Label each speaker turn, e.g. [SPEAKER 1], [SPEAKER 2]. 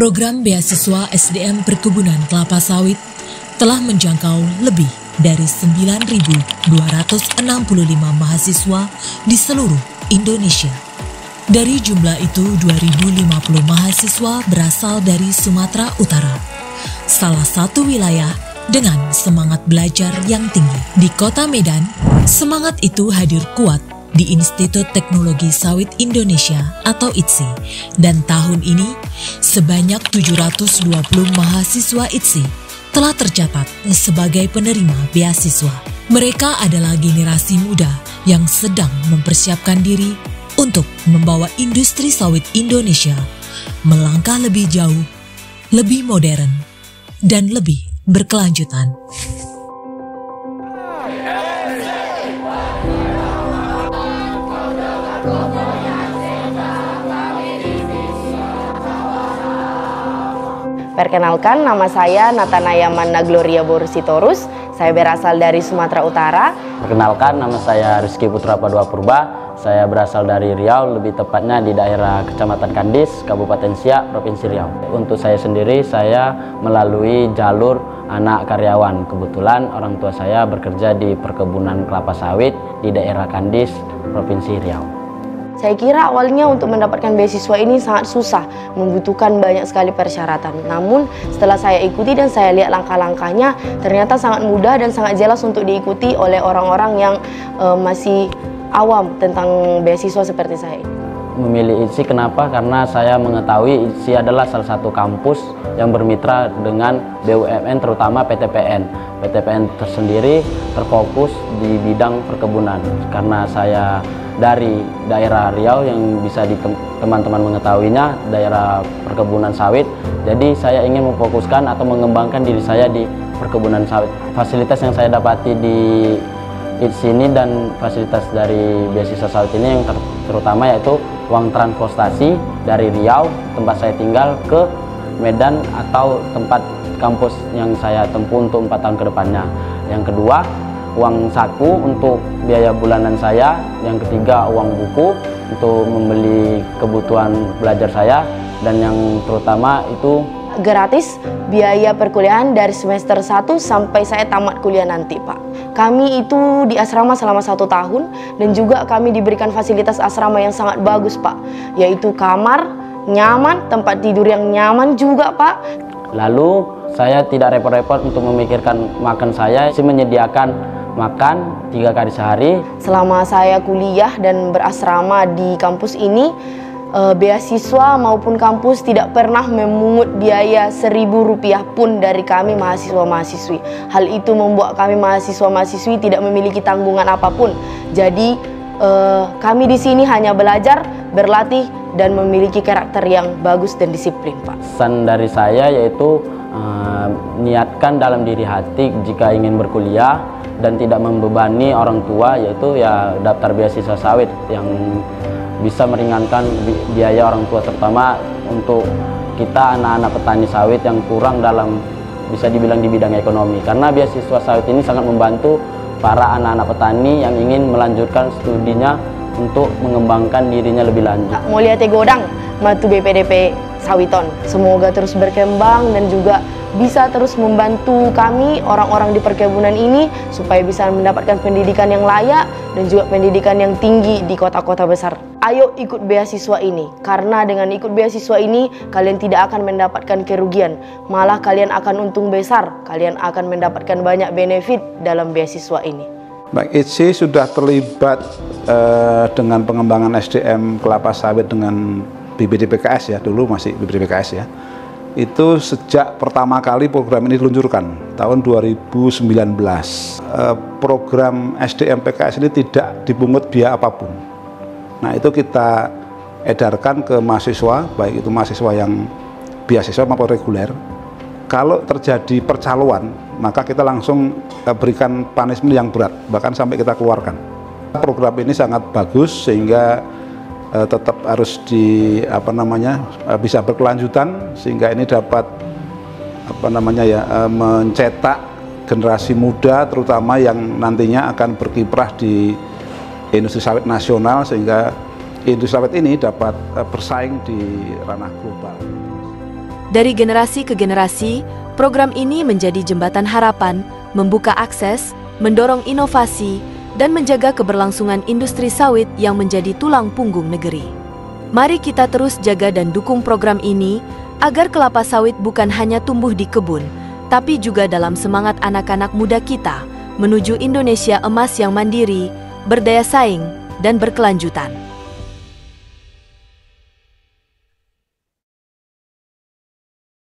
[SPEAKER 1] Program beasiswa SDM Perkebunan Kelapa Sawit telah menjangkau lebih dari 9.265 mahasiswa di seluruh Indonesia. Dari jumlah itu, 2.050 mahasiswa berasal dari Sumatera Utara, salah satu wilayah dengan semangat belajar yang tinggi. Di Kota Medan, semangat itu hadir kuat di Institut Teknologi Sawit Indonesia atau ITSI, dan tahun ini sebanyak 720 mahasiswa ITSI telah tercatat sebagai penerima beasiswa. Mereka adalah generasi muda yang sedang mempersiapkan diri untuk membawa industri sawit Indonesia melangkah lebih jauh, lebih modern, dan lebih berkelanjutan.
[SPEAKER 2] Perkenalkan, nama saya Natanaya Manna Gloria Borusitorus. Saya berasal dari Sumatera Utara.
[SPEAKER 3] Perkenalkan, nama saya Rizky Putra Padua Purba. Saya berasal dari Riau, lebih tepatnya di daerah Kecamatan Kandis, Kabupaten Siak, Provinsi Riau. Untuk saya sendiri, saya melalui jalur anak karyawan. Kebetulan orang tua saya bekerja di perkebunan kelapa sawit di daerah Kandis, Provinsi Riau.
[SPEAKER 2] Saya kira awalnya untuk mendapatkan beasiswa ini sangat susah, membutuhkan banyak sekali persyaratan. Namun setelah saya ikuti dan saya lihat langkah-langkahnya, ternyata sangat mudah dan sangat jelas untuk diikuti oleh orang-orang yang masih awam tentang beasiswa seperti saya ini.
[SPEAKER 3] Memilih ITSI kenapa? Karena saya mengetahui ITSI adalah salah satu kampus yang bermitra dengan BUMN, terutama PTPN. PTPN tersendiri terfokus di bidang perkebunan. Karena saya dari daerah Riau yang bisa teman-teman mengetahuinya, daerah perkebunan sawit. Jadi saya ingin memfokuskan atau mengembangkan diri saya di perkebunan sawit. Fasilitas yang saya dapati di ITSI ini dan fasilitas dari beasiswa sawit ini yang terutama yaitu uang transportasi dari Riau, tempat saya tinggal, ke Medan atau tempat kampus yang saya tempuh untuk 4 tahun ke depannya. Yang kedua, uang saku untuk biaya bulanan saya. Yang ketiga, uang buku untuk membeli kebutuhan belajar saya. Dan yang terutama itu
[SPEAKER 2] gratis biaya perkuliahan dari semester 1 sampai saya tamat kuliah nanti, Pak. Kami itu di asrama selama 1 tahun dan juga kami diberikan fasilitas asrama yang sangat bagus, Pak. Yaitu kamar nyaman, tempat tidur yang nyaman juga, Pak.
[SPEAKER 3] Lalu saya tidak repot-repot untuk memikirkan makan saya. Saya menyediakan makan 3 kali sehari. Selama
[SPEAKER 2] saya kuliah dan berasrama di kampus ini, beasiswa maupun kampus tidak pernah memungut biaya Rp1.000 pun dari kami mahasiswa-mahasiswi. Hal itu membuat kami mahasiswa-mahasiswi tidak memiliki tanggungan apapun. Jadi kami di sini hanya belajar, berlatih, dan memiliki karakter yang bagus dan disiplin, Pak. Pesan
[SPEAKER 3] dari saya yaitu niatkan dalam diri hati jika ingin berkuliah dan tidak membebani orang tua, yaitu ya daftar beasiswa sawit yang bisa meringankan biaya orang tua, terutama untuk kita anak-anak petani sawit yang kurang dalam bisa dibilang di bidang ekonomi. Karena beasiswa sawit ini sangat membantu para anak-anak petani yang ingin melanjutkan studinya untuk mengembangkan dirinya lebih lanjut.
[SPEAKER 2] Mulia Tegodang, Matu BPDP Sawiton. Semoga terus berkembang dan juga bisa terus membantu kami orang-orang di perkebunan ini supaya bisa mendapatkan pendidikan yang layak dan juga pendidikan yang tinggi di kota-kota besar. Ayo ikut beasiswa ini, karena dengan ikut beasiswa ini kalian tidak akan mendapatkan kerugian, malah kalian akan untung besar, kalian akan mendapatkan banyak benefit dalam beasiswa ini.
[SPEAKER 4] Baik, ITSI sudah terlibat dengan pengembangan SDM kelapa sawit dengan BPDPKS ya, dulu masih BPDPKS ya. Itu sejak pertama kali program ini diluncurkan tahun 2019. Program SDM PKS ini tidak dipungut biaya apapun. Nah, itu kita edarkan ke mahasiswa, baik itu mahasiswa yang beasiswa maupun reguler. Kalau terjadi percaloan, maka kita langsung berikan punishment yang berat, bahkan sampai kita keluarkan. Program ini sangat bagus sehingga tetap harus bisa berkelanjutan, sehingga ini dapat mencetak generasi muda terutama yang nantinya akan berkiprah di industri sawit nasional, sehingga industri sawit ini dapat bersaing di ranah global.
[SPEAKER 5] Dari generasi ke generasi, program ini menjadi jembatan harapan, membuka akses, mendorong inovasi, dan menjaga keberlangsungan industri sawit yang menjadi tulang punggung negeri. Mari kita terus jaga dan dukung program ini agar kelapa sawit bukan hanya tumbuh di kebun, tapi juga dalam semangat anak-anak muda kita menuju Indonesia emas yang mandiri, berdaya saing, dan berkelanjutan.